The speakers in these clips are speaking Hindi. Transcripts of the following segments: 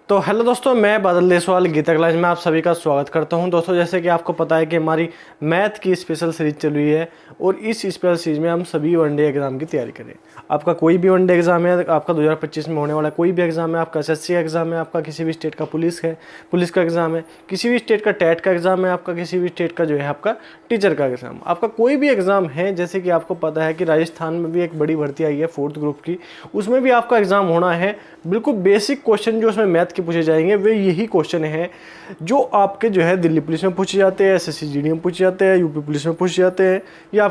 तो हेलो दोस्तों, मैं बादल देसवाल गीता क्लास में आप सभी का स्वागत करता हूं। दोस्तों, जैसे कि आपको पता है कि हमारी मैथ की स्पेशल सीरीज चल रही है और इस स्पेशल सीरीज में हम सभी वनडे एग्जाम की तैयारी करें। आपका कोई भी वनडे एग्जाम है, आपका 2025 में होने वाला कोई भी एग्जाम है, आपका एसएससी का एग्जाम है, आपका किसी भी स्टेट का पुलिस का एग्जाम है, किसी भी स्टेट का टेट का एग्जाम है, आपका किसी भी स्टेट का जो है आपका टीचर का एग्जाम, आपका कोई भी एग्जाम है। जैसे कि आपको पता है कि राजस्थान में भी एक बड़ी भर्ती आई है 4th ग्रुप की, उसमें भी आपका एग्जाम होना है। बिल्कुल बेसिक क्वेश्चन जो उसमें मैथ के पूछे जाएंगे वे यही क्वेश्चन है जो आपके जो है दिल्ली पुलिस में पूछे जाते हैं, एसएससी जीडी में पूछे जाते हैं, यूपी पुलिस में पूछे जाते हैं, या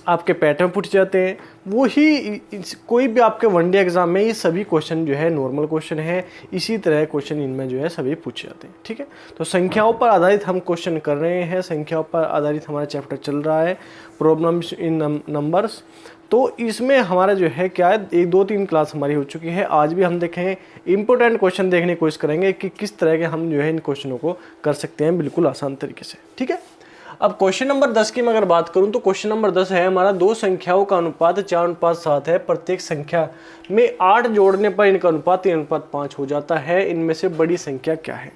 आपके पैट में पूछे जाते हैं। वही कोई भी आपके वनडे एग्जाम में ये सभी क्वेश्चन जो है नॉर्मल क्वेश्चन है। इसी तरह क्वेश्चन इनमें जो है सभी पूछे जाते हैं। ठीक है, तो संख्याओं पर आधारित हम क्वेश्चन कर रहे हैं, संख्याओं पर आधारित हमारा चैप्टर चल रहा है, प्रॉब्लम्स इन नंबर्स। तो इसमें हमारा जो है क्या है, 1-2-3 क्लास हमारी हो चुकी है। आज भी हम देखेंगे इंपॉर्टेंट क्वेश्चन देखने की कोशिश करेंगे कि किस तरह के हम जो है इन क्वेश्चनों को कर सकते हैं बिल्कुल आसान तरीके से। ठीक है, अब क्वेश्चन नंबर 10 की मैं अगर बात करूं तो क्वेश्चन नंबर 10 है हमारा, दो संख्याओं का अनुपात 4:7 है। प्रत्येक संख्या में 8 जोड़ने पर इनका अनुपात 3:5 हो जाता है। इनमें से बड़ी संख्या क्या है?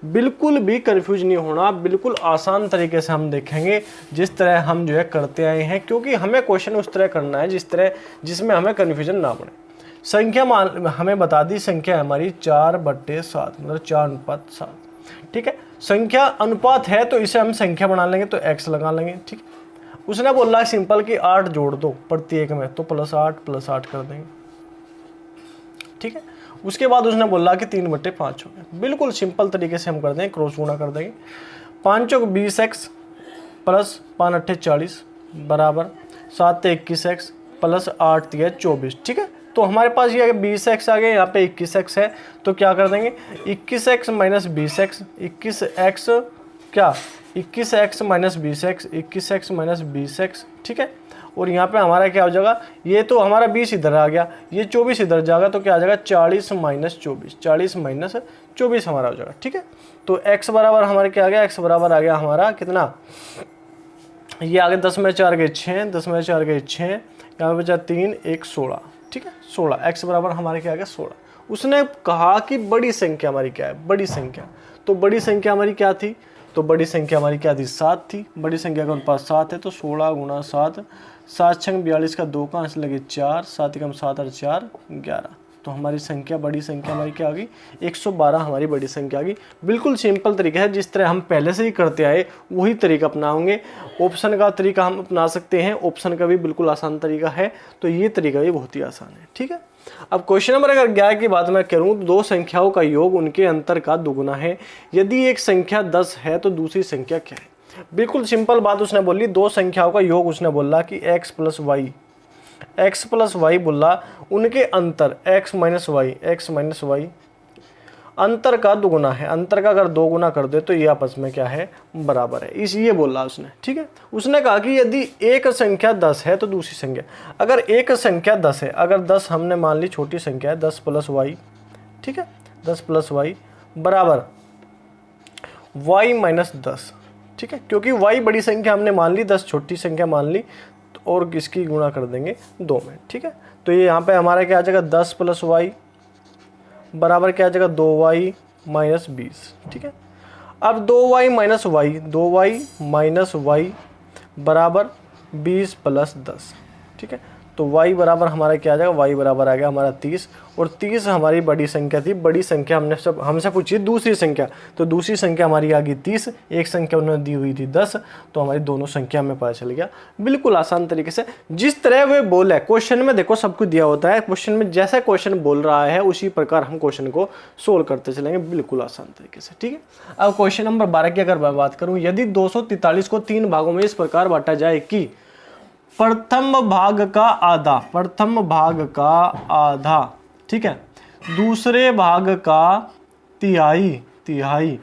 बिल्कुल भी कंफ्यूज नहीं होना, बिल्कुल आसान तरीके से हम देखेंगे जिस तरह हम जो है करते आए हैं, क्योंकि हमें क्वेश्चन उस तरह करना है जिसमें हमें कन्फ्यूजन ना बने। संख्या हमें बता दी, संख्या है हमारी 4/7 मतलब 4:7। ठीक है, संख्या अनुपात है तो इसे हम संख्या बना लेंगे तो x लगा लेंगे। ठीक है, उसने बोला सिंपल कि 8 जोड़ दो प्रत्येक में, तो +8 कर देंगे। ठीक है, उसके बाद उसने बोला कि 3/5 हो गया। बिल्कुल सिंपल तरीके से हम कर देंगे, क्रॉस गुणा कर देंगे। 5 20x प्लस 5 40 बराबर 7 21x प्लस 8 24। ठीक है, तो हमारे पास ये 20x आ गया, यहाँ पे 21x है, तो क्या कर देंगे 21x माइनस 20x, 21x क्या 21x minus 20x, 21x minus 20x। ठीक है, और यहाँ पे हमारा क्या हो जाएगा, ये तो हमारा 20 इधर आ गया, ये 24 इधर जाएगा, तो क्या आ जाएगा 40 माइनस 24, 40 माइनस 24 हमारा हो जाएगा। ठीक है, तो x बराबर हमारे क्या आ गया, x बराबर आ गया हमारा कितना, ये आ गया 10 में 4 गए 6, 10 में 4 गए 6, यहाँ पे बचा 3 1 16। ठीक है, 16, x बराबर हमारे क्या आ गया 16। उसने कहा कि बड़ी संख्या हमारी क्या है, बड़ी संख्या, तो बड़ी संख्या हमारी क्या थी, तो बड़ी संख्या हमारी क्या थी 7 थी। बड़ी संख्या का अनुपात 7 है, तो 16 गुणा 7, 7 6 42 का 2 का अंश लगे 4, 7 कम 7 और 4 11। तो हमारी संख्या बड़ी संख्या हमारी क्या आ गई 112 हमारी बड़ी संख्या आ गई। बिल्कुल सिंपल तरीका है, जिस तरह हम पहले से ही करते आए वही तरीका अपनाओगे। ऑप्शन का तरीका हम अपना सकते हैं, ऑप्शन का भी बिल्कुल आसान तरीका है, तो ये तरीका भी बहुत ही आसान है। ठीक है, अब क्वेश्चन नंबर अगर 11 की बात मैं करूं तो दो संख्याओं का योग उनके अंतर का दुगुना है। यदि एक संख्या 10 है तो दूसरी संख्या क्या है? बिल्कुल सिंपल बात उसने बोली, दो संख्याओं का योग उसने बोला कि x प्लस वाई बोला, उनके अंतर x माइनस वाई अंतर का दुगुना है। अंतर का अगर 2 गुना कर दे तो ये आपस में क्या है, बराबर है, इस ये बोला उसने। ठीक है, उसने कहा कि यदि एक संख्या 10 है तो दूसरी संख्या, अगर एक संख्या 10 है, अगर 10 हमने मान ली छोटी संख्या है, 10 प्लस वाई, ठीक है 10 प्लस वाई बराबर वाई माइनस 10। ठीक है, क्योंकि वाई बड़ी संख्या हमने मान ली, 10 छोटी संख्या मान ली, और इसकी गुणा कर देंगे 2 में। ठीक है, तो ये यहाँ पे हमारा क्या आ जाएगा 10 प्लस वाई बराबर क्या आ जाएगा 2y माइनस 20। ठीक है, अब 2y माइनस वाई बराबर 20 प्लस 10। ठीक है, तो y बराबर हमारा क्या आ जाएगा, y बराबर आ गया हमारा 30, और 30 हमारी बड़ी संख्या थी। बड़ी संख्या हमसे पूछी दूसरी संख्या, तो दूसरी संख्या हमारी आ गई 30, एक संख्या उन्होंने दी हुई थी 10, तो हमारी दोनों संख्या में पता चल गया। बिल्कुल आसान तरीके से जिस तरह वे बोला है क्वेश्चन में, देखो सब कुछ दिया होता है क्वेश्चन में, जैसा क्वेश्चन बोल रहा है उसी प्रकार हम क्वेश्चन को सोल्व करते चलेंगे बिल्कुल आसान तरीके से। ठीक है, अब क्वेश्चन नंबर 12 की अगर मैं बात करूँ, यदि 243 को 3 भागों में इस प्रकार बांटा जाए कि प्रथम भाग का आधा, ठीक है, दूसरे भाग का तिहाई,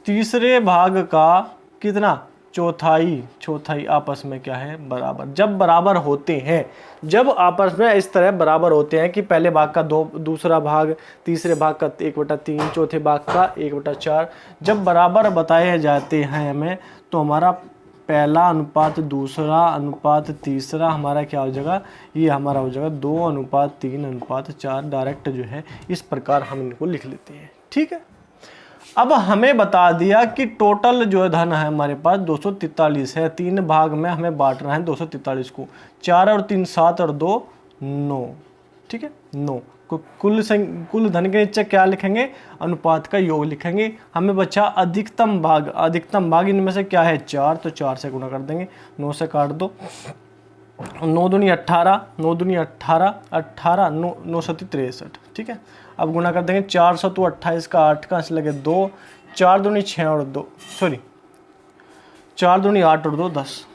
तीसरे भाग का कितना, चौथाई आपस में क्या है, बराबर। जब बराबर होते हैं, जब आपस में इस तरह बराबर होते हैं कि पहले भाग का दूसरा भाग, तीसरे भाग का 1/3, चौथे भाग का 1/4, जब बराबर बताए जाते हैं हमें, तो हमारा पहला अनुपात दूसरा अनुपात तीसरा हमारा क्या हो जाएगा, ये हमारा हो जाएगा 2:3:4। डायरेक्ट जो है इस प्रकार हम इनको लिख लेते हैं। ठीक है, अब हमें बता दिया कि टोटल जो है धन है हमारे पास 243 है। 3 भाग में हमें बांटना है 243 को। 4 और 3 7 और 2 9। ठीक है, 9 कुल धन के नीचे क्या लिखेंगे, अनुपात का योग लिखेंगे। हमें बचा अधिकतम भाग। अधिकतम भाग इनमें से क्या है 4, तो 4 से गुणा कर देंगे। 9 से काट दो, 9 दूनी 18, 9 दूनी 18, 18 9 7 63। ठीक है, अब गुणा कर देंगे। 400 तो 28 का 8 का लगे 2, 4 दूनी 6 और 2 सॉरी 4 दूनी 8 और 2 10।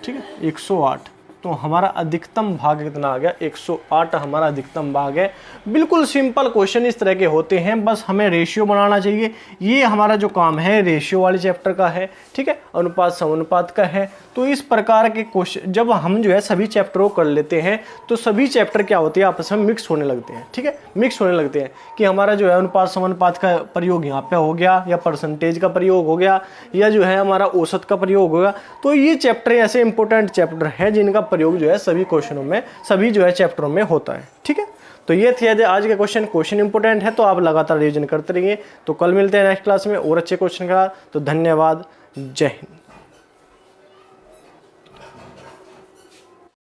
ठीक है, 108। तो हमारा अधिकतम भाग कितना आ गया, 108 हमारा अधिकतम भाग है। बिल्कुल सिंपल क्वेश्चन इस तरह के होते हैं, बस हमें रेशियो बनाना चाहिए। ये हमारा जो काम है रेशियो वाले चैप्टर का है। ठीक है, अनुपात समानुपात का है। तो इस प्रकार के क्वेश्चन जब हम जो है सभी चैप्टरों को कर लेते हैं तो सभी चैप्टर क्या होते हैं, आपस में मिक्स होने लगते हैं। ठीक है, मिक्स होने लगते हैं कि हमारा जो है अनुपात समानुपात का प्रयोग यहाँ पे हो गया, या परसेंटेज का प्रयोग हो गया, या जो है हमारा औसत का प्रयोग होगा। तो ये चैप्टर ऐसे इंपॉर्टेंट चैप्टर है जिनका प्रयोग जो है सभी क्वेश्चनों में, सभी जो है चैप्टरों में होता है। ठीक है, तो ये थे आज के क्वेश्चन इंपॉर्टेंट है, तो आप लगातार रिवीजन करते रहिए। तो कल मिलते हैं नेक्स्ट क्लास में और अच्छे क्वेश्चन का। तो धन्यवाद, जय हिंद।